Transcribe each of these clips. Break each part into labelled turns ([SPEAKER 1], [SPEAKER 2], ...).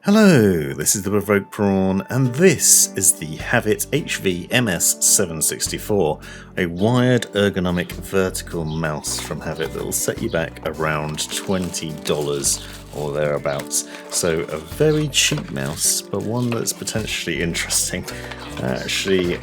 [SPEAKER 1] Hello, this is the Provoked Prawn, and this is the HAVIT HV-MS764, a wired ergonomic vertical mouse from HAVIT that will set you back around $20 or thereabouts. So a very cheap mouse, but one that's potentially interesting. I actually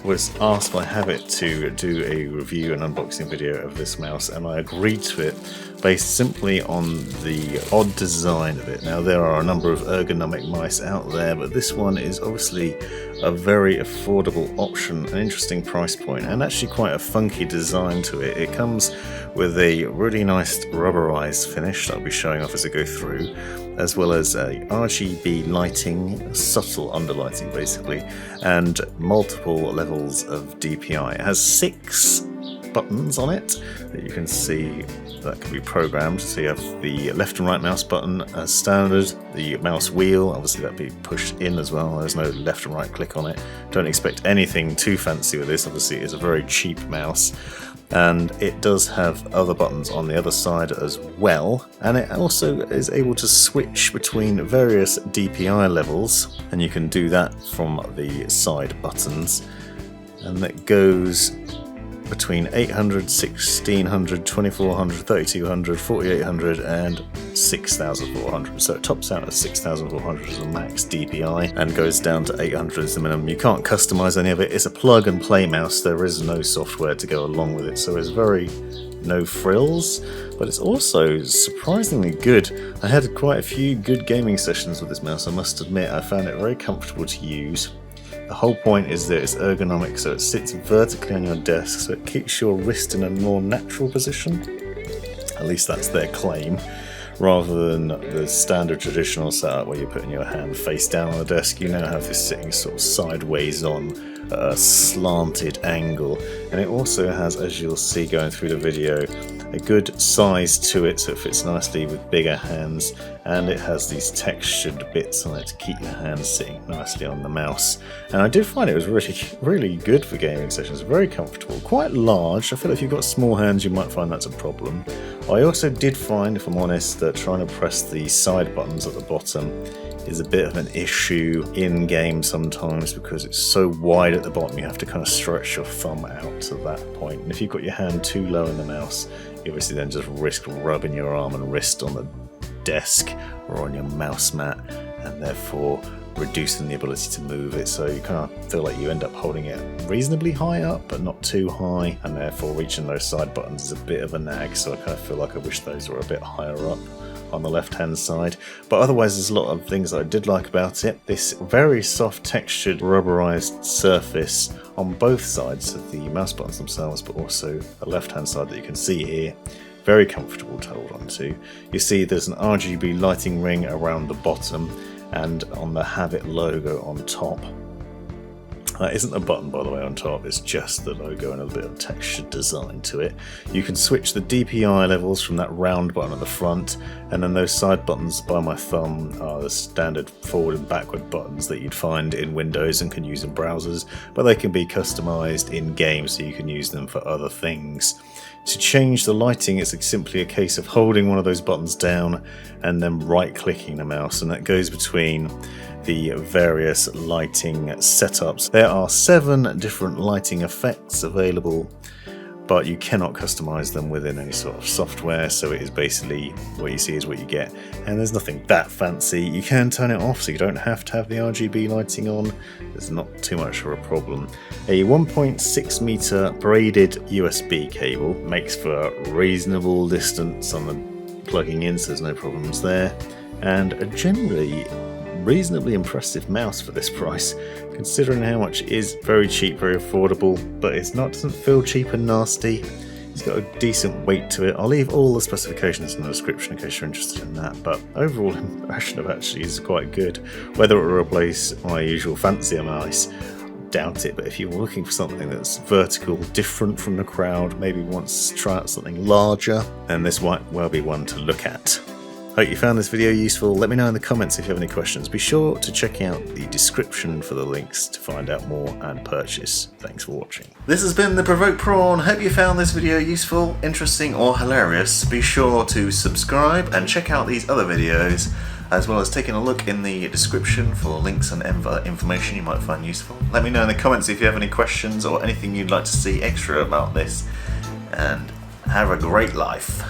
[SPEAKER 1] was asked by HAVIT to do a review and unboxing video of this mouse, and I agreed to it based simply on the odd design of it. Now, there are a number of ergonomic mice out there, but this one is obviously a very affordable option, an interesting price point, and actually quite a funky design to it. It comes with a really nice rubberized finish that I'll be showing off as I go through, as well as a RGB lighting, subtle underlighting basically, and multiple levels of DPI. It has 6 buttons on it that you can see that can be programmed. So you have the left and right mouse button as standard, the mouse wheel, obviously that'd be pushed in as well, there's no left and right click on it. Don't expect anything too fancy with this, obviously it's a very cheap mouse. And it does have other buttons on the other side as well, and it also is able to switch between various DPI levels, and you can do that from the side buttons, and that goes between 800, 1600, 2400, 3200, 4800 and 6400. So it tops out at 6400 as a max DPI and goes down to 800 as the minimum. You can't customize any of it. It's a plug and play mouse. There is no software to go along with it, so it's very no frills, but it's also surprisingly good. I had quite a few good gaming sessions with this mouse, I must admit. I found it very comfortable to use. The whole point is that it's ergonomic, so it sits vertically on your desk, so it keeps your wrist in a more natural position. At least that's their claim, rather than the standard traditional setup where you're putting your hand face down on the desk. You now have this sitting sort of sideways on a slanted angle, and it also has, as you'll see going through the video, a good size to it, so it fits nicely with bigger hands, and it has these textured bits on it to keep your hands sitting nicely on the mouse. And I did find it was really good for gaming sessions, very comfortable, quite large. I feel like if you've got small hands you might find that's a problem. I also did find, if I'm honest, that trying to press the side buttons at the bottom is a bit of an issue in game sometimes, because it's so wide at the bottom you have to kind of stretch your thumb out to that point, and if you've got your hand too low in the mouse you obviously then just risk rubbing your arm and wrist on the desk or on your mouse mat, and therefore reducing the ability to move it, so you kind of feel like you end up holding it reasonably high up but not too high, and therefore reaching those side buttons is a bit of a nag, so I kind of feel like I wish those were a bit higher up on the left hand side. But otherwise there's a lot of things that I did like about it. This very soft textured rubberized surface on both sides of the mouse buttons themselves, but also the left hand side that you can see here, very comfortable to hold on to. You see there's an RGB lighting ring around the bottom and on the HAVIT logo on top. That isn't a button, by the way, on top, it's just the logo and a bit of textured design to it. You can switch the DPI levels from that round button at the front, and then those side buttons by my thumb are the standard forward and backward buttons that you'd find in Windows and can use in browsers, but they can be customized in game so you can use them for other things. To change the lighting, it's simply a case of holding one of those buttons down and then right-clicking the mouse, and that goes between the various lighting setups. There are 7 different lighting effects available, but you cannot customize them within any sort of software, so it is basically what you see is what you get, and there's nothing that fancy. You can turn it off, so you don't have to have the RGB lighting on. There's not too much of a problem. A 1.6 meter braided USB cable makes for a reasonable distance on the plugging in, so there's no problems there, and a generally reasonably impressive mouse for this price, considering how much it is. Very cheap, very affordable, but doesn't feel cheap and nasty. It's got a decent weight to it. I'll leave all the specifications in the description in case you're interested in that, but overall impression of actually is quite good. Whether it will replace my usual fancier mice, doubt it, but if you're looking for something that's vertical, different from the crowd, maybe wants to try out something larger, then this might well be one to look at. Hope you found this video useful. Let me know in the comments if you have any questions. Be sure to check out the description for the links to find out more and purchase. Thanks for watching. This has been the Provoked Prawn. Hope you found this video useful, interesting or hilarious. Be sure to subscribe and check out these other videos. as well as taking a look in the description for links and other information you might find useful. Let me know in the comments if you have any questions or anything you'd like to see extra about this, and have a great life.